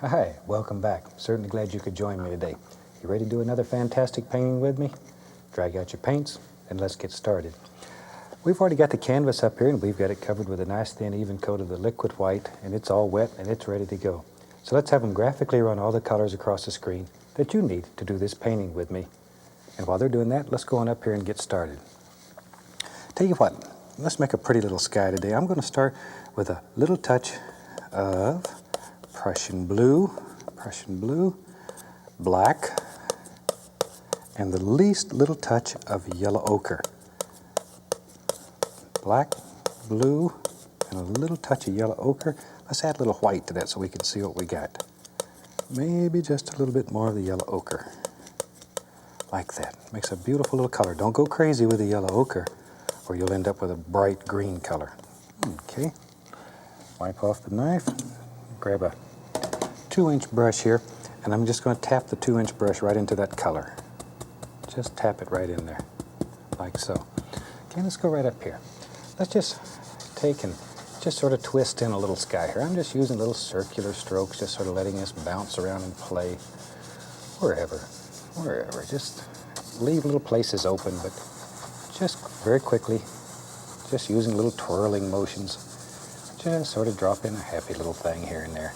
Hi, welcome back. Certainly glad you could join me today. You ready to do another fantastic painting with me? Drag out your paints and let's get started. We've already got the canvas up here and we've got it covered with a nice thin even coat of the liquid white, and it's all wet and it's ready to go. So let's have them graphically run all the colors across the screen that you need to do this painting with me. And while they're doing that, let's go on up here and get started. Tell you what, let's make a pretty little sky today. I'm going to start with a little touch of Prussian blue, black, and the least little touch of yellow ochre. Black, blue, and a little touch of yellow ochre. Let's add a little white to that so we can see what we got. Maybe just a little bit more of the yellow ochre. Like that. Makes a beautiful little color. Don't go crazy with the yellow ochre or you'll end up with a bright green color. Okay. Wipe off the knife. Grab a 2-inch brush here, and I'm just going to tap the 2-inch brush right into that color. Just tap it right in there, like so. Okay, let's go right up here. Let's just take and just sort of twist in a little sky here. I'm just using little circular strokes, just sort of letting this bounce around and play wherever. Just leave little places open, but just very quickly, just using little twirling motions, just sort of drop in a happy little thing here and there.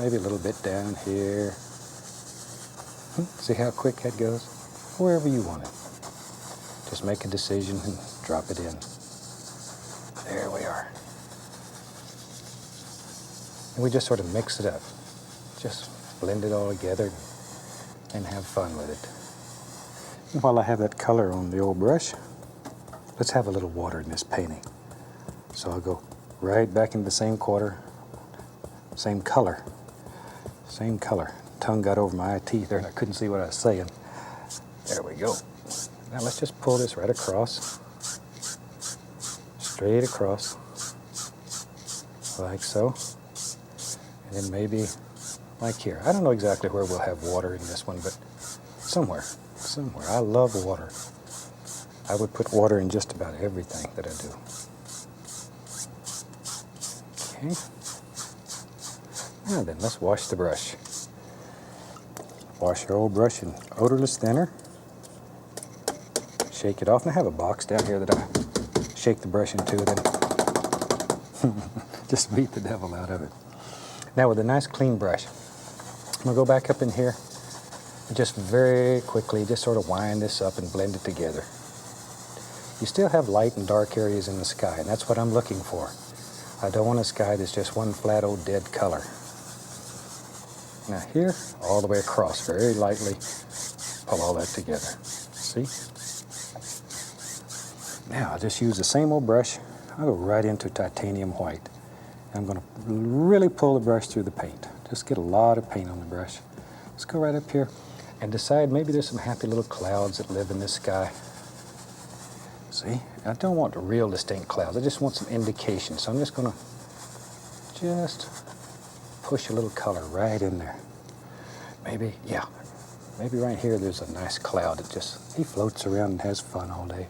Maybe a little bit down here. See how quick that goes? Wherever you want it. Just make a decision and drop it in. There we are. And we just sort of mix it up. Just blend it all together and have fun with it. And while I have that color on the old brush, let's have a little water in this painting. So I'll go right back into the same quarter, same color. Tongue got over my teeth there and I couldn't see what I was saying. There we go. Now let's just pull this right across, straight across, like so. And then maybe like here. I don't know exactly where we'll have water in this one, but somewhere. I love water. I would put water in just about everything that I do. Okay. Now then, let's wash the brush. Wash your old brush in odorless thinner. Shake it off. And I have a box down here that I shake the brush into, then just beat the devil out of it. Now with a nice clean brush, I'm going to go back up in here and just very quickly just sort of wind this up and blend it together. You still have light and dark areas in the sky, and that's what I'm looking for. I don't want a sky that's just one flat old dead color. Now here, all the way across, very lightly, pull all that together. See? Now I'll just use the same old brush. I'll go right into titanium white. I'm going to really pull the brush through the paint. Just get a lot of paint on the brush. Let's go right up here and decide maybe there's some happy little clouds that live in this sky. See? I don't want real distinct clouds. I just want some indication. So I'm just going to push a little color right in there. Maybe right here there's a nice cloud that he floats around and has fun all day.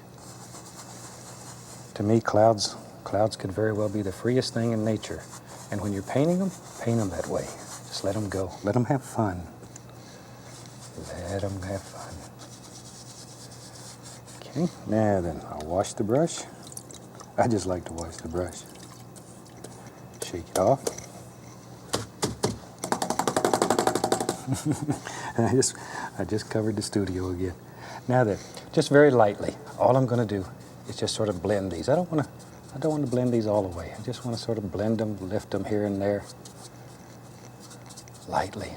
To me, clouds could very well be the freest thing in nature. And when you're painting them, paint them that way. Just let them go. Let them have fun. Let them have fun. Okay, now then, I'll wash the brush. I just like to wash the brush. Shake it off. I just covered the studio again. Now then, just very lightly, all I'm going to do is just sort of blend these. I don't want to blend these all the way. I just want to sort of blend them, lift them here and there. Lightly.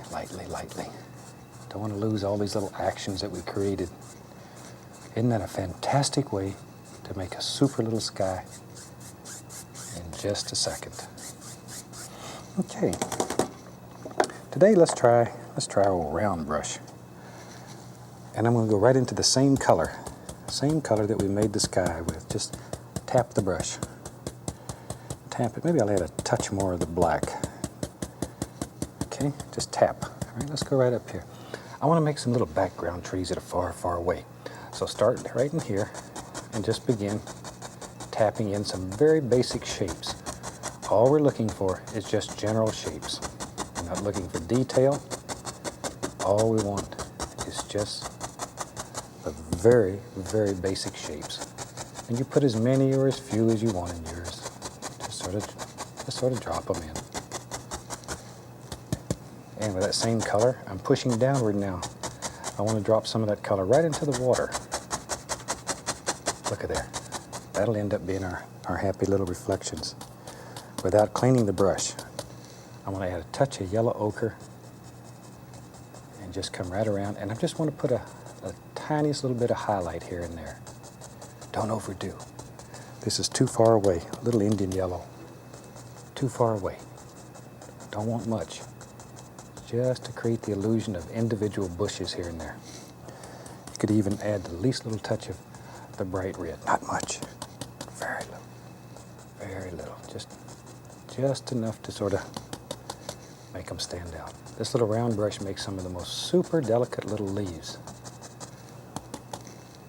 Don't want to lose all these little actions that we created. Isn't that a fantastic way to make a super little sky in just a second? Okay. Today let's try our old round brush. And I'm going to go right into the same color that we made the sky with. Just tap the brush. Tap it. Maybe I'll add a touch more of the black. Okay, just tap. All right, let's go right up here. I want to make some little background trees that are far, far away. So start right in here and just begin tapping in some very basic shapes. All we're looking for is just general shapes. not looking for detail. All we want is just the very, very basic shapes. And you put as many or as few as you want in yours. Just sort of drop them in. And with that same color, I'm pushing downward now. I want to drop some of that color right into the water. Look at there. That'll end up being our happy little reflections. Without cleaning the brush, I'm going to add a touch of yellow ochre and just come right around. And I just want to put a tiniest little bit of highlight here and there. Don't overdo. This is too far away. Little Indian yellow. Too far away. Don't want much. Just to create the illusion of individual bushes here and there. You could even add the least little touch of the bright red. Not much. Very little. Very little. Just enough to sort of make them stand out. This little round brush makes some of the most super delicate little leaves.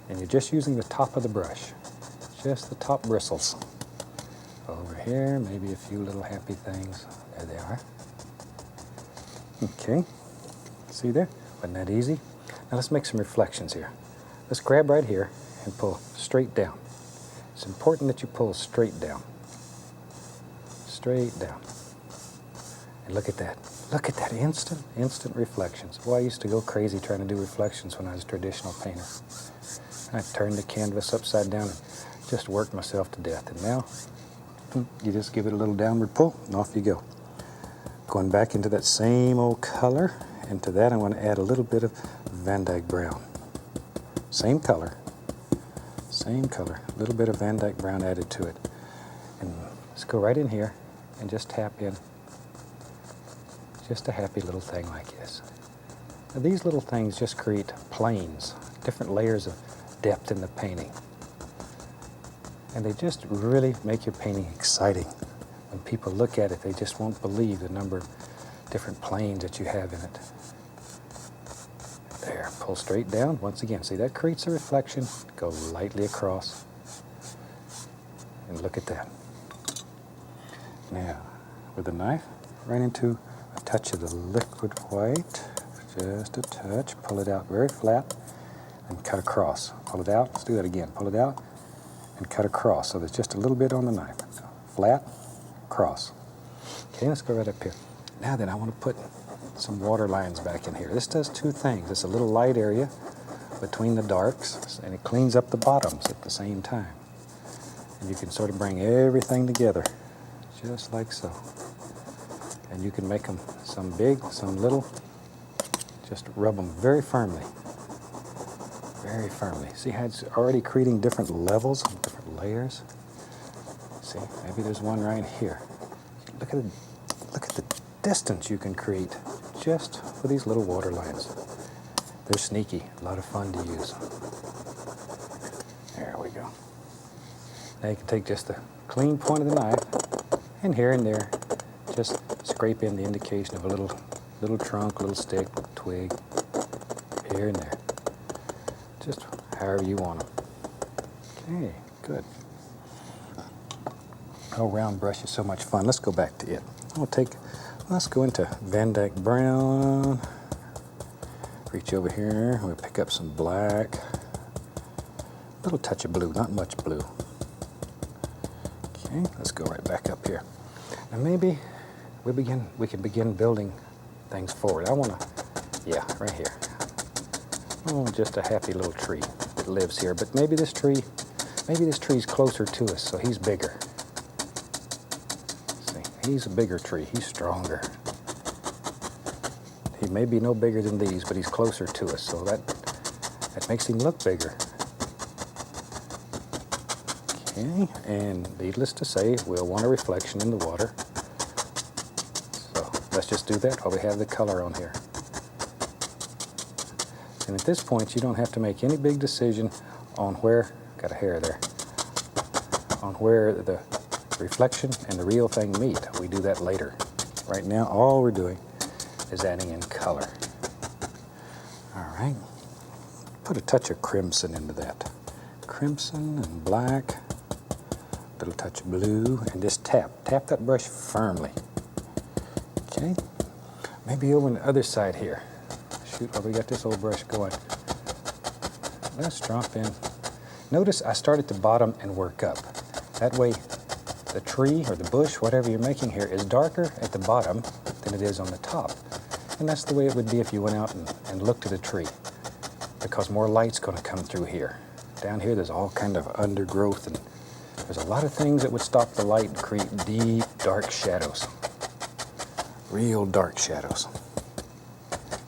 And you're just using the top of the brush. Just the top bristles. Over here, maybe a few little happy things. There they are. Okay, see there? Wasn't that easy? Now let's make some reflections here. Let's grab right here and pull straight down. It's important that you pull straight down. Straight down. And look at that. Look at that instant reflections. Boy, I used to go crazy trying to do reflections when I was a traditional painter. I turned the canvas upside down and just worked myself to death. And now, you just give it a little downward pull and off you go. Going back into that same old color, and to that I want to add a little bit of Van Dyke brown. Same color, a little bit of Van Dyke brown added to it. And let's go right in here and just tap in just a happy little thing like this. Now, these little things just create planes, different layers of depth in the painting. And they just really make your painting exciting. When people look at it, they just won't believe the number of different planes that you have in it. There, pull straight down. Once again, see, that creates a reflection. Go lightly across. And look at that. Now, with the knife, right into a touch of the liquid white. Just a touch. Pull it out very flat and cut across. Pull it out. Let's do that again. Pull it out and cut across. So there's just a little bit on the knife. Flat. Cross. Okay, let's go right up here. Now then, I want to put some water lines back in here. This does two things. It's a little light area between the darks, and it cleans up the bottoms at the same time. And you can sort of bring everything together, just like so. And you can make them some big, some little. Just rub them very firmly. Very firmly. See how it's already creating different levels, different layers? See, maybe there's one right here. Look at the distance you can create just with these little water lines. They're sneaky, a lot of fun to use. There we go. Now you can take just the clean point of the knife and here and there just scrape in the indication of a little trunk, little stick, twig, here and there. Just however you want them. Okay, good. Oh, round brush is so much fun. Let's go back to it. Let's go into Van Dyke brown. Reach over here. We'll pick up some black. A little touch of blue, not much blue. Okay, let's go right back up here. Now maybe we can begin building things forward. I want to, yeah, right here. Oh, just a happy little tree that lives here. But maybe this tree's closer to us, so he's bigger. He's a bigger tree. He's stronger. He may be no bigger than these, but he's closer to us, so that makes him look bigger. Okay, and needless to say, we'll want a reflection in the water. So let's just do that while we have the color on here. And at this point, you don't have to make any big decision on where, got a hair there, on where the reflection and the real thing meet. We do that later. Right now, all we're doing is adding in color. All right. Put a touch of crimson into that. Crimson and black, a little touch of blue, and just tap that brush firmly. Okay. Maybe over on the other side here. Shoot, while we got this old brush going. Let's drop in. Notice I start at the bottom and work up. That way the tree or the bush, whatever you're making here, is darker at the bottom than it is on the top. And that's the way it would be if you went out and looked at a tree, because more light's going to come through here. Down here there's all kind of undergrowth, and there's a lot of things that would stop the light and create deep, dark shadows. Real dark shadows.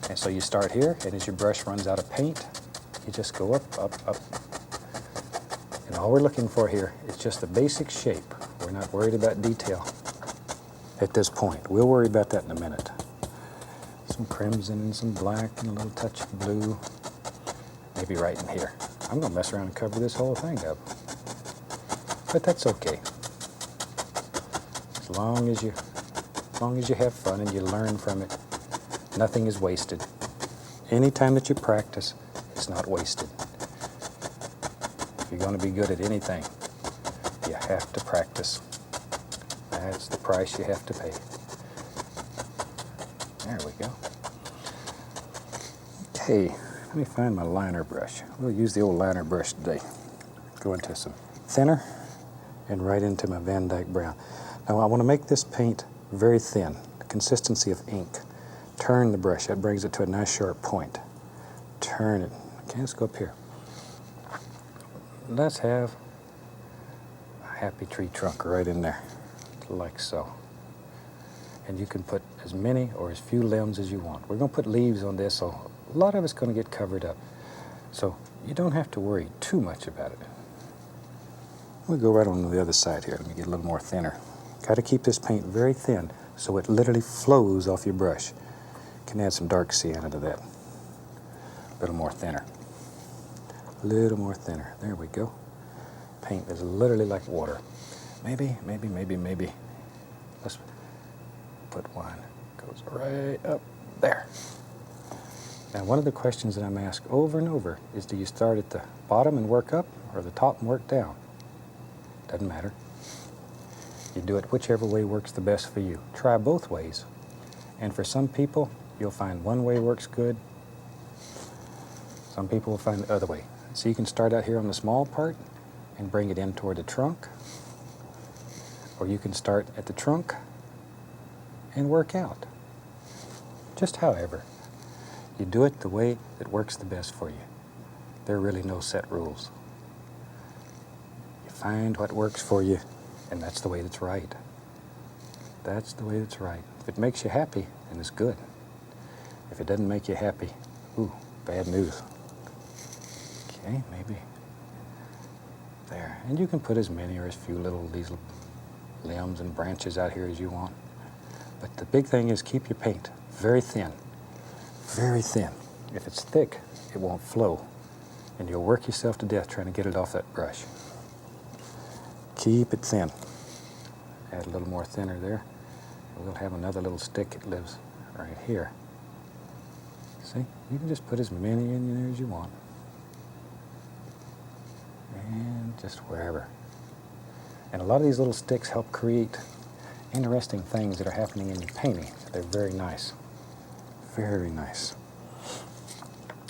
And so you start here, and as your brush runs out of paint, you just go up, up, up. And all we're looking for here is just the basic shape. We're not worried about detail at this point. We'll worry about that in a minute. Some crimson and some black and a little touch of blue. Maybe right in here. I'm going to mess around and cover this whole thing up. But that's okay. As long as you have fun and you learn from it, nothing is wasted. Any time that you practice, it's not wasted. If you're going to be good at anything, you have to practice. That's the price you have to pay. There we go. Okay, let me find my liner brush. We'll use the old liner brush today. Go into some thinner and right into my Van Dyke brown. Now I want to make this paint very thin, the consistency of ink. Turn the brush, that brings it to a nice sharp point. Turn it. Okay, let's go up here. Let's have a happy tree trunk right in there, like so. And you can put as many or as few limbs as you want. We're going to put leaves on this, so a lot of it's going to get covered up. So you don't have to worry too much about it. We'll go right on the other side here. Let me get a little more thinner. Got to keep this paint very thin so it literally flows off your brush. You can add some dark sienna to that. A little more thinner. A little more thinner. There we go. Paint is literally like water. Maybe. Let's put one. Goes right up there. Now, one of the questions that I'm asked over and over is, do you start at the bottom and work up, or the top and work down? Doesn't matter. You do it whichever way works the best for you. Try both ways. And for some people, you'll find one way works good. Some people will find the other way. So you can start out here on the small part and bring it in toward the trunk. Or you can start at the trunk and work out. Just however. You do it the way that works the best for you. There are really no set rules. You find what works for you, and that's the way that's right. That's the way that's right. If it makes you happy, then it's good. If it doesn't make you happy, ooh, bad news. Okay, maybe there. And you can put as many or as few these limbs and branches out here as you want. But the big thing is keep your paint very thin. Very thin. If it's thick, it won't flow, and you'll work yourself to death trying to get it off that brush. Keep it thin. Add a little more thinner there. We'll have another little stick that lives right here. See? You can just put as many in there as you want. And just wherever. And a lot of these little sticks help create interesting things that are happening in your painting. They're very nice. Very nice.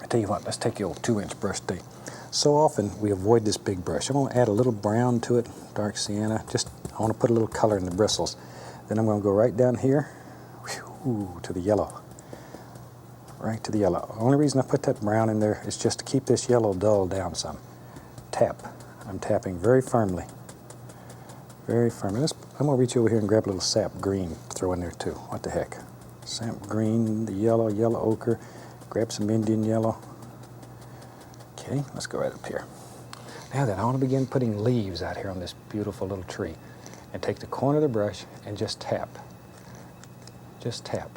I tell you what, let's take the old 2-inch brush today. So often we avoid this big brush. I'm going to add a little brown to it, dark sienna. I want to put a little color in the bristles. Then I'm going to go right down here, to the yellow. Right to the yellow. The only reason I put that brown in there is just to keep this yellow dulled down some. Tap. I'm tapping very firmly. Very firmly. I'm going to reach over here and grab a little sap green, throw in there too. What the heck? Sap green, the yellow ochre, grab some Indian yellow. Okay, let's go right up here. Now then, I want to begin putting leaves out here on this beautiful little tree. And take the corner of the brush and just tap. Just tap.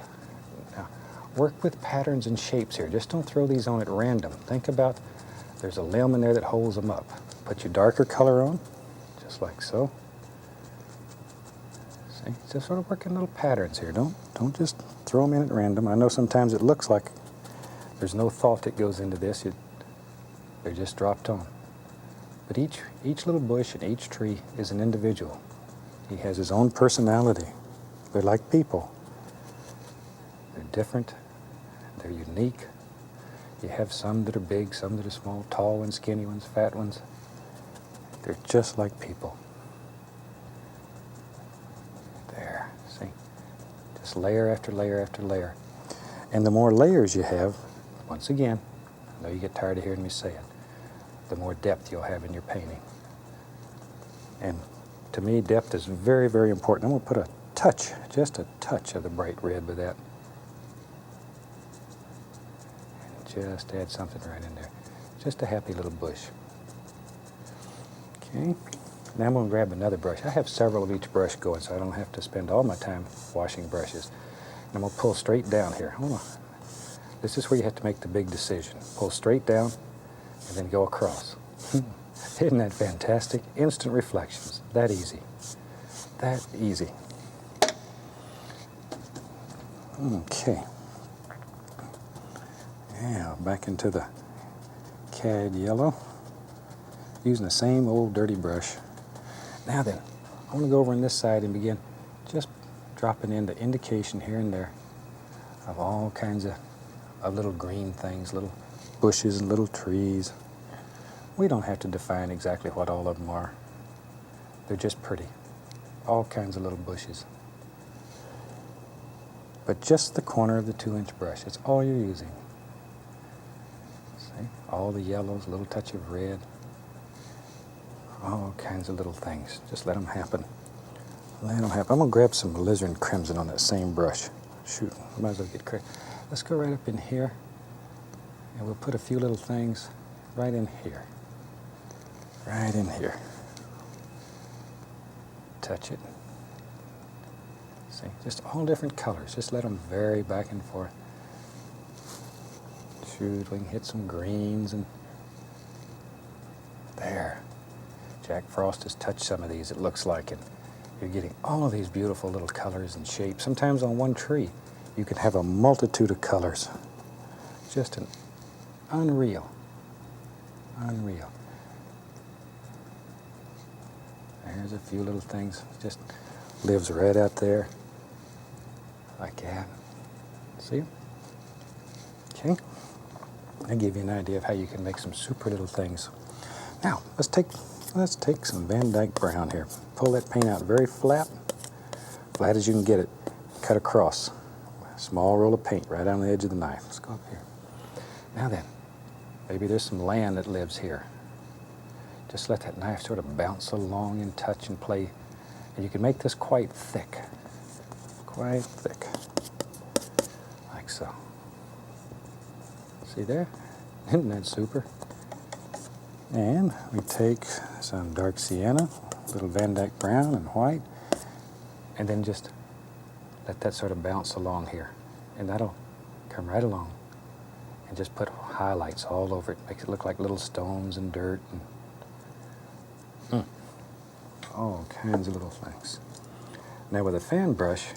Now, work with patterns and shapes here. Just don't throw these on at random. Think about, there's a limb in there that holds them up. Put your darker color on, just like so. See, just sort of working little patterns here. Don't just throw them in at random. I know sometimes it looks like there's no thought that goes into this. They're just dropped on. But each little bush and each tree is an individual. He has his own personality. They're like people. They're different. They're unique. You have some that are big, some that are small, tall ones, skinny ones, fat ones. They're just like people. There, see? Just layer after layer after layer. And the more layers you have, once again, I know you get tired of hearing me say it, the more depth you'll have in your painting. And to me, depth is very, very important. I'm going to put a touch, just a touch of the bright red with that. And just add something right in there. Just a happy little bush. Okay. Now I'm going to grab another brush. I have several of each brush going, so I don't have to spend all my time washing brushes. And I'm going to pull straight down here. Hold on. This is where you have to make the big decision. Pull straight down and then go across. Isn't that fantastic? Instant reflections. That easy. That easy. Okay. Now back into the cad yellow. Using the same old dirty brush. Now then, I want to go over on this side and begin just dropping in the indication here and there of all kinds of little green things, little bushes and little trees. We don't have to define exactly what all of them are. They're just pretty. All kinds of little bushes. But just the corner of the 2-inch brush. It's all you're using. See? All the yellows, a little touch of red. All kinds of little things. Just let them happen. Let them happen. I'm going to grab some alizarin crimson on that same brush. Shoot, I might as well get crazy. Let's go right up in here, and we'll put a few little things right in here. Right in here. Touch it. See, just all different colors. Just let them vary back and forth. Shoot, we can hit some greens and there. Jack Frost has touched some of these, it looks like, and you're getting all of these beautiful little colors and shapes. Sometimes on one tree, you can have a multitude of colors. Just an unreal. There's a few little things. Just lives right out there, like that. See? Okay. I'll give you an idea of how you can make some super little things. Now, let's take some Van Dyke brown here. Pull that paint out very flat as you can get it. Cut across. A small roll of paint right on the edge of the knife. Let's go up here. Now then, maybe there's some land that lives here. Just let that knife sort of bounce along and touch and play. And you can make this quite thick. Quite thick. Like so. See there? Isn't that super? And we take some dark sienna, a little Van Dyke brown and white, and then just let that sort of bounce along here. And that'll come right along. And just put highlights all over it. Makes it look like little stones and dirt and all kinds of little things. Now with a fan brush,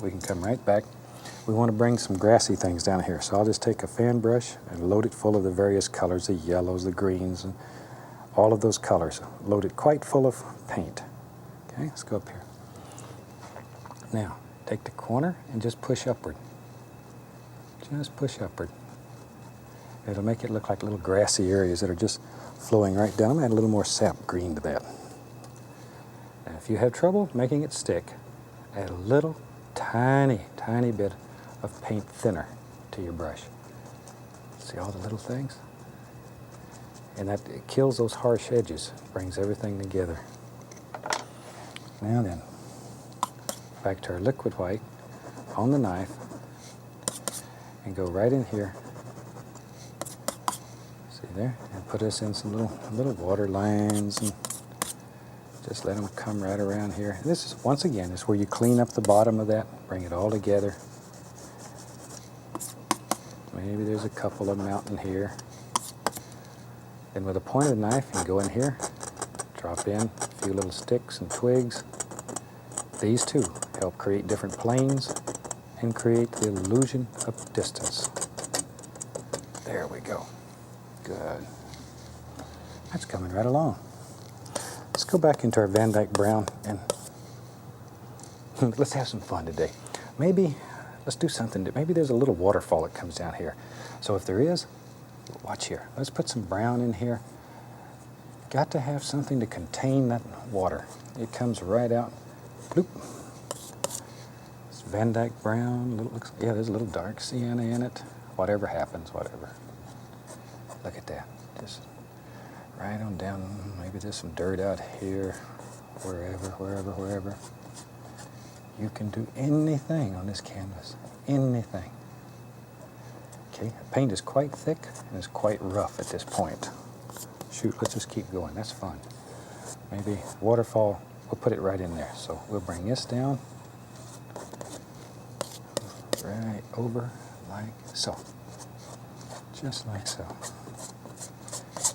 we can come right back. We want to bring some grassy things down here. So I'll just take a fan brush and load it full of the various colors, the yellows, the greens, and all of those colors. Load it quite full of paint. Okay, let's go up here. Now, take the corner and just push upward. Just push upward. It'll make it look like little grassy areas that are just flowing right down. I'm going to add a little more sap green to that. Now, if you have trouble making it stick, add a little tiny bit of paint thinner to your brush. See all the little things? And that it kills those harsh edges, brings everything together. Now then, back to our liquid white on the knife, and go right in here. See there? And put us in some little water lines, and just let them come right around here. And this is, once again, is where you clean up the bottom of that, bring it all together. Maybe there's a couple of them out in here. Then with a pointed knife, you go in here, drop in a few little sticks and twigs. These two help create different planes and create the illusion of distance. There we go. Good. That's coming right along. Let's go back into our Van Dyke brown and let's have some fun today. Maybe let's do something that maybe there's a little waterfall that comes down here. So if there is, watch here. Let's put some brown in here. Got to have something to contain that water. It comes right out. Bloop. It's Van Dyke brown. Yeah, there's a little dark sienna in it. Whatever happens, whatever. Look at that. Just right on down. Maybe there's some dirt out here. Wherever. You can do anything on this canvas. Anything. Okay, the paint is quite thick and it's quite rough at this point. Shoot, let's just keep going. That's fun. Maybe waterfall, we'll put it right in there. So we'll bring this down. Right over like so. Just like so.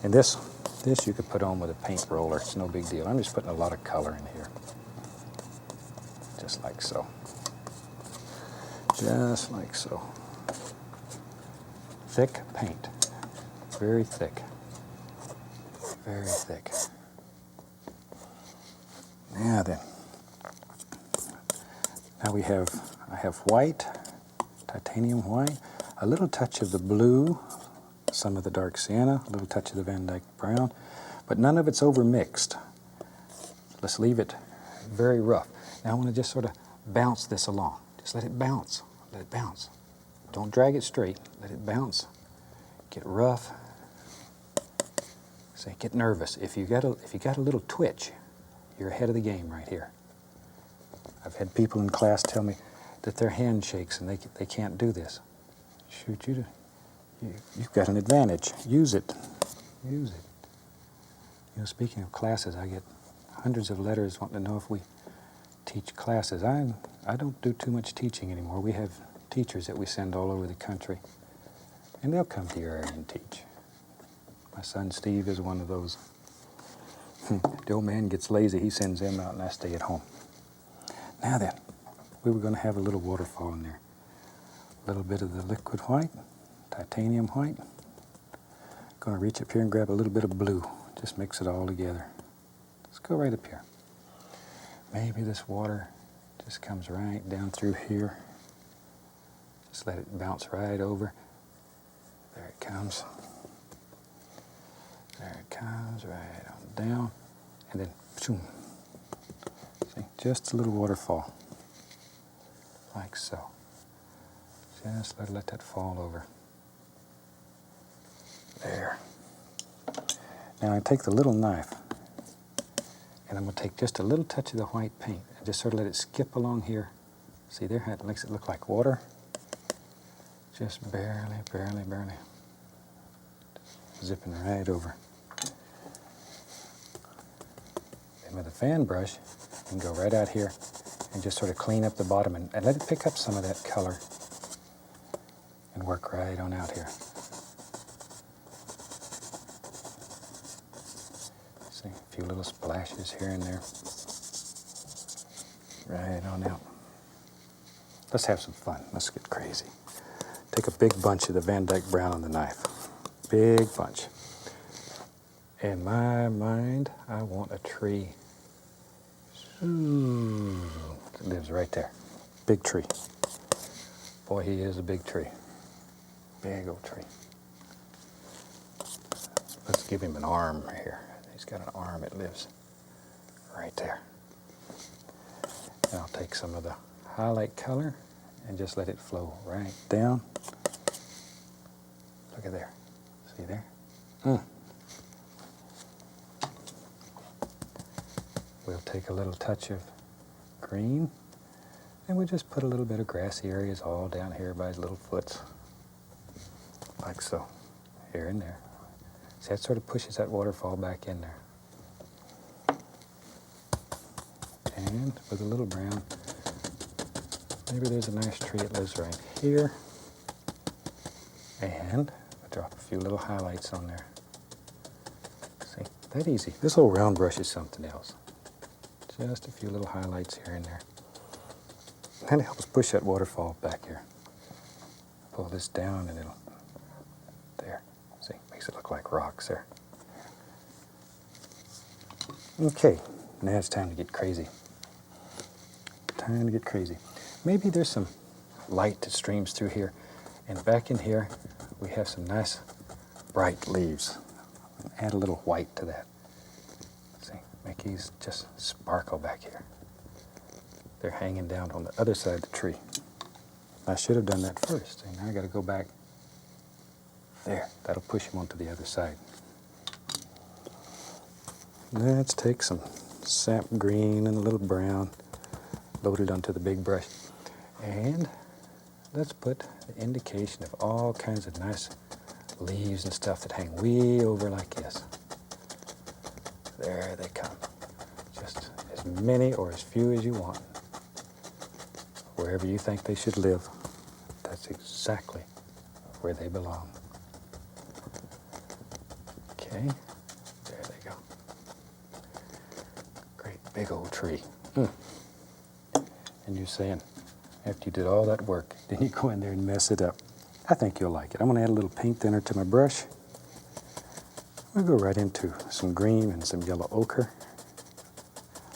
And this you could put on with a paint roller. It's no big deal. I'm just putting a lot of color in here. Just like so. Just like so. Thick paint. Very thick. Very thick. Now then. Now I have white, titanium white, a little touch of the blue, some of the dark sienna, a little touch of the Van Dyke brown, but none of it's overmixed. Let's leave it very rough. Now I want to just sort of bounce this along. Just let it bounce. Let it bounce. Don't drag it straight. Let it bounce. Get rough. Say, get nervous. If you got a little twitch, you're ahead of the game right here. I've had people in class tell me that their hand shakes and they can't do this. Shoot, you've got an advantage. Use it. Use it. You know, speaking of classes, I get hundreds of letters wanting to know if we teach classes. I don't do too much teaching anymore. We have teachers that we send all over the country, and they'll come to your area and teach. My son Steve is one of those. The old man gets lazy, he sends them out, and I stay at home. Now then, we were going to have a little waterfall in there. A little bit of the liquid white, titanium white. Going to reach up here and grab a little bit of blue. Just mix it all together. Let's go right up here. Maybe this water just comes right down through here. Just let it bounce right over. There it comes. There it comes, right on down. And then, boom. See, just a little waterfall. Like so. Just let that fall over. There. Now I take the little knife, and I'm going to take just a little touch of the white paint and just sort of let it skip along here. See there how it makes it look like water? Just barely. Zipping right over. And with a fan brush, you can go right out here and just sort of clean up the bottom and let it pick up some of that color and work right on out here. See, a few little splashes here and there. Right on out. Let's have some fun. Let's get crazy. Take a big bunch of the Van Dyke brown on the knife. Big bunch. In my mind, I want a tree. It lives right there. Big tree. Boy, he is a big tree. Big old tree. Let's give him an arm right here. He's got an arm. It lives right there. And I'll take some of the highlight color and just let it flow right down. Look at there. See there? We'll take a little touch of green, and we'll just put a little bit of grassy areas all down here by his little foots. Like so. Here and there. See, that sort of pushes that waterfall back in there. And with a little brown, maybe there's a nice tree that lives right here. And I'll drop a few little highlights on there. See, that easy. This little round brush is something else. Just a few little highlights here and there. And it helps push that waterfall back here. Pull this down and it'll, there. See, makes it look like rocks there. Okay, now it's time to get crazy. Time to get crazy. Maybe there's some light that streams through here. And back in here, we have some nice bright leaves. Add a little white to that. See, make these just sparkle back here. They're hanging down on the other side of the tree. I should have done that first. And now I got to go back there. That'll push them onto the other side. Let's take some sap green and a little brown, load it onto the big brush. And let's put the indication of all kinds of nice leaves and stuff that hang way over like this. There they come. Just as many or as few as you want. Wherever you think they should live, that's exactly where they belong. Okay, there they go. Great big old tree. And you're saying, after you did all that work, then you go in there and mess it up. I think you'll like it. I'm going to add a little paint thinner to my brush. We'll go right into some green and some yellow ochre.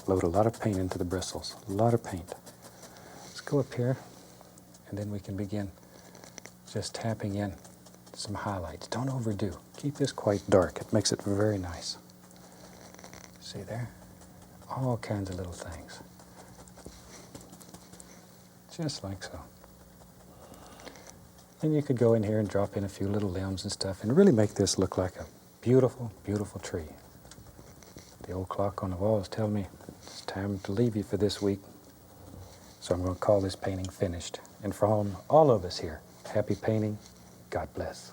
Load a lot of paint into the bristles, a lot of paint. Let's go up here, and then we can begin just tapping in some highlights. Don't overdo. Keep this quite dark. It makes it very nice. See there? All kinds of little things. Just like so. Then you could go in here and drop in a few little limbs and stuff and really make this look like a beautiful, beautiful tree. The old clock on the wall is telling me it's time to leave you for this week. So I'm going to call this painting finished. And from all of us here, happy painting. God bless.